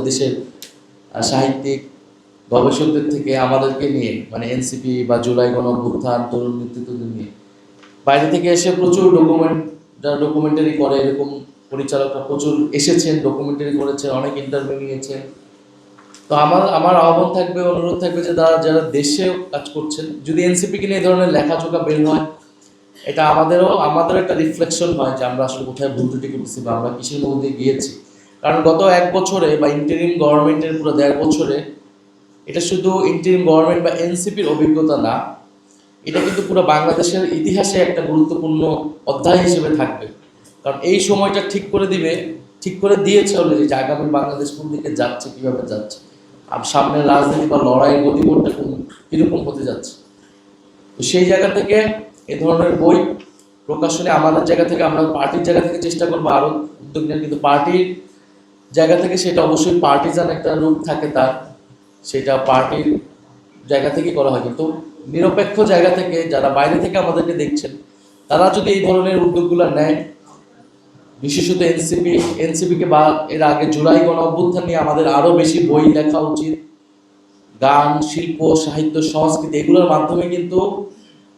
দেশের সাহিত্যিক গবেষকদের থেকে আমাদেরকে নিয়ে, মানে এনসিপি বা জুলাই গণঅভ্যুত্থান, তরুণ নেতৃত্বদের নিয়ে বাইরে থেকে এসে প্রচুর যারা ডকুমেন্টারি করে, এরকম পরিচালকরা প্রচুর এসেছেন, ডকুমেন্টারি করেছেন, অনেক ইন্টারভিউ নিয়েছেন। তো আমার আহ্বান থাকবে, অনুরোধ থাকবে যে যারা দেশে কাজ করছেন, যদি এনসিপিকে নিয়ে এই ধরনের লেখাজোখা বের হয়, এটা আমাদেরও একটা রিফ্লেকশন হয় যে আমরা আসলে কোথায় ভুল ত্রুটি করতেছি বা আমরা কিসের মধ্যে গিয়েছি। কারণ গত 1 বছরে বা ইন্টারিম গভর্নমেন্টের পুরো 1.5 বছরে, এটা শুধু ইন্টারিম গভর্নমেন্ট বা এনসিপির অভিজ্ঞতা না, এটা কিন্তু পুরো বাংলাদেশের ইতিহাসে একটা গুরুত্বপূর্ণ অধ্যায় হিসেবে থাকবে। কারণ এই সময়টা ঠিক করে দিয়েছে অলরেডি যে আগামী বাংলাদেশ কোন দিকে যাচ্ছে, কিভাবে যাচ্ছে, আর সামনের রাজনীতি বা লড়াইয়ের গতিপথটা কিরকম হতে যাচ্ছে। তো সেই জায়গা থেকে এ ধরনের বই প্রকাশনে আমাদের জায়গা থেকে, আমরা পার্টির জায়গা থেকে চেষ্টা করবো আরো উদ্যোগ নেন, কিন্তু পার্টির জায়গা থেকে সেটা অবশ্যই পার্টিজান একটা রূপ থাকে তার, সেটা পার্টির জায়গা থেকেই করা হয়। কিন্তু নিরপেক্ষ জায়গা থেকে যারা বাইরে থেকে আমাদেরকে দেখছেন, তারা যদি এই ধরনের উদ্যোগগুলো নেয়, বিশেষত এনসিপিকে বা এর আগে জুলাই গণঅভ্যুত্থান নিয়ে আমাদের আরো বেশি বই লেখা উচিত। গান, শিল্প, সাহিত্য, সংস্কৃতি এগুলোর মাধ্যমে কিন্তু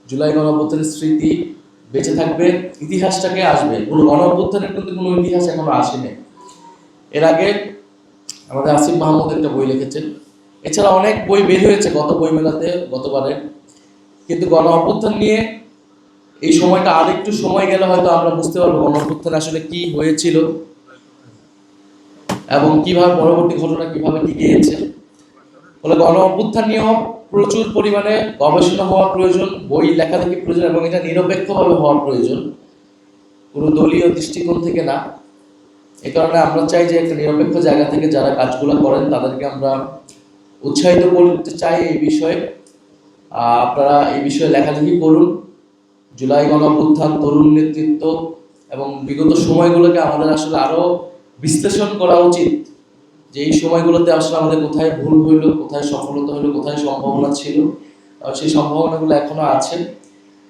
জুলাই গণঅভ্যুত্থানের স্মৃতি বেঁচে থাকবে, ইতিহাসটাকে আসবে। পুরো গণঅভ্যুত্থানের কিন্তু কোনো ইতিহাস এখনো আসেনি। এর আগে আমাদের আসিফ মাহমুদ একটা বই লিখেছেন, এছাড়া অনেক বই বের হয়েছে গত বইমেলাতে, গতবারে। কিন্তু গণঅভ্যুত্থান নিয়ে এই সময়টা আরেকটু সময় গেলে হয়তো আমরা বুঝতে পারবো গণঅভ্যুত্থান আসলে কি হয়েছিল এবং কিভাবে পরবর্তী ঘটনা কিভাবে কি গিয়েছে। ফলে গণঅভ্যুত্থান নিয়েও প্রচুর পরিমাণে গবেষণা হওয়া প্রয়োজন, বই লেখালেখি প্রয়োজন, এবং এটা নিরপেক্ষভাবে হওয়া প্রয়োজন, কোনো দলীয় দৃষ্টিকোণ থেকে না। এই কারণে আমরা চাই যে একটা নিরপেক্ষ জায়গা থেকে যারা কাজগুলো করেন তাদেরকে আমরা উৎসাহিত করতে চাই এই বিষয়ে। আপনারা এই বিষয়ে লেখালেখি করুন। জুলাই গণঅভ্যুত্থান, তরুণ নেতৃত্ব এবং বিগত সময়গুলোকে আমাদের আসলে আরো বিশ্লেষণ করা উচিত, যে এই সময়গুলোতে আসলে আমাদের কোথায় ভুল হইল, কোথায় সফলতা হইল, কোথায় সম্ভাবনা ছিল, সেই সম্ভাবনাগুলো এখনো আছে,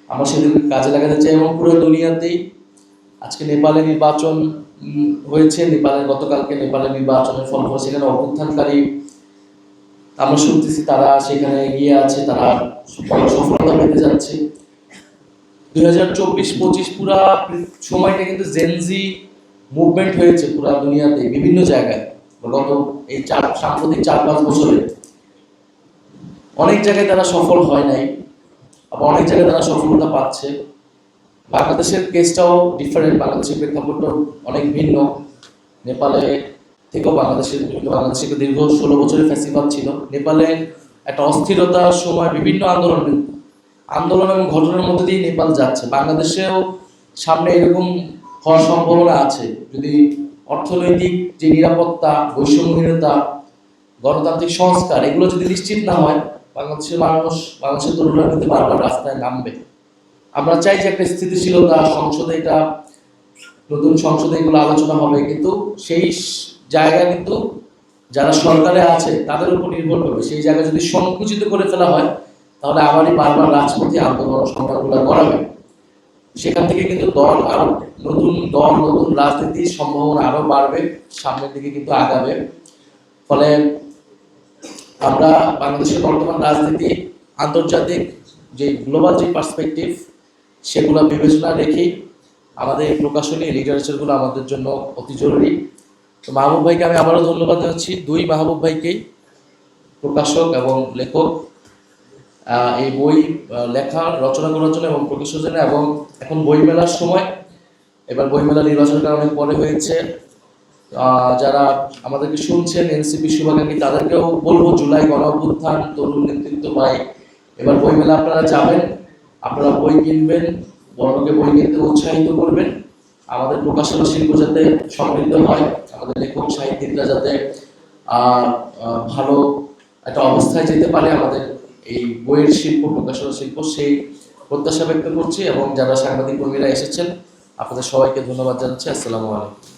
আমরা সেগুলোকে কাজে লাগাতে চাই। এবং পুরো দুনিয়াতেই আজকে নেপালে নির্বাচন হয়েছে, গতকালকে নেপালের নির্বাচনের ফল, সেখানে অভ্যুত্থানকারী আমরা শুনতেছি তারা সেখানে এগিয়ে আছে, তারা সফলতা পেতে যাচ্ছে। 2024-25 পুরা সময়টা কিন্তু জেনজি মুভমেন্ট হয়েছে পুরা দুনিয়াতে বিভিন্ন জায়গায়। গত এই সাম্প্রতিক 4-5 বছরে অনেক জায়গায় তারা সফল হয় নাই, আবার অনেক জায়গায় তারা সফলতা পাচ্ছে। বাংলাদেশের কেসটাও ডিফারেন্ট, বাংলাদেশের প্রেক্ষাপটটা অনেক ভিন্ন। নেপালে থেকেও বাংলাদেশের দীর্ঘ 16 বছরের ফ্যাসিবাদ ছিল। নেপালে একটা অস্থিরতার সময় বিভিন্ন আন্দোলন এবং ঘটনার মধ্যে দিয়ে নেপাল যাচ্ছে। বাংলাদেশেও সামনে এরকম হওয়ার সম্ভাবনা আছে, যদি অর্থনৈতিক যে নিরাপত্তা, বৈষম্যহীনতা, গণতান্ত্রিক সংস্কার এগুলো যদি নিশ্চিত না হয়, বাংলাদেশের তরুণরা কিন্তু বারবার রাস্তায় নামবে। আমরা চাই যে একটা স্থিতিশীলতা, নতুন সংসদে এগুলো আলোচনা হবে, কিন্তু সেই জায়গা কিন্তু যারা সরকারে আছে তাদের উপর নির্ভর করবে। সেই জায়গা যদি সংকুচিত করে ফেলা হয়, তাহলে আবারই বারবার রাজপথে আন্দোলন সংগ্রামগুলো করাবে। সেখান থেকে কিন্তু নতুন রাজনীতির সম্ভাবনা আরো বাড়বে, সামনের দিকে কিন্তু আগাবে। ফলে আমরা বাংলাদেশের বর্তমান রাজনীতি, আন্তর্জাতিক যে গ্লোবাল যে পার্সপেক্টিভ, সেগুলো বিবেচনা রেখেই আমাদের এই প্রকাশনী লিটারেচারগুলো আমাদের জন্য অতি জরুরি। তো মাহবুব ভাইকে আমি আবারও ধন্যবাদ জানাচ্ছি, দুই মাহবুব ভাইকেই, প্রকাশক এবং লেখক, এই বই লেখা, রচনা করার জন্য এবং প্রকাশের জন্য। এবং এখন বইমেলার সময়, এবার বইমেলা নির্বাচনটা অনেক পরে হয়েছে, যারা আমাদেরকে শুনছেন এনসিপি শুভাকাঙ্ক্ষী, তাদেরকেও বলবো জুলাই গণঅভ্যুত্থান, তরুণ নেতৃত্ব ভাই, এবার বইমেলা আপনারা যাবেন, আপনারা বই কিনবেন, বড়কে বই কিনতে উৎসাহিত করবেন। আমাদের প্রকাশনা শিল্প যাতে সমৃদ্ধ হয়, আমাদের লেখক সাহিত্যিকরা যাতে ভালো একটা অবস্থায় যেতে পারে, আমাদের এই বইয়ের শিল্প, প্রকাশনা শিল্প, সেই প্রত্যাশা ব্যক্ত করছি। এবং যারা সাংবাদিক কর্মীরা এসেছেন, আপনাদের সবাইকে ধন্যবাদ জানাচ্ছি। আসসালামু আলাইকুম।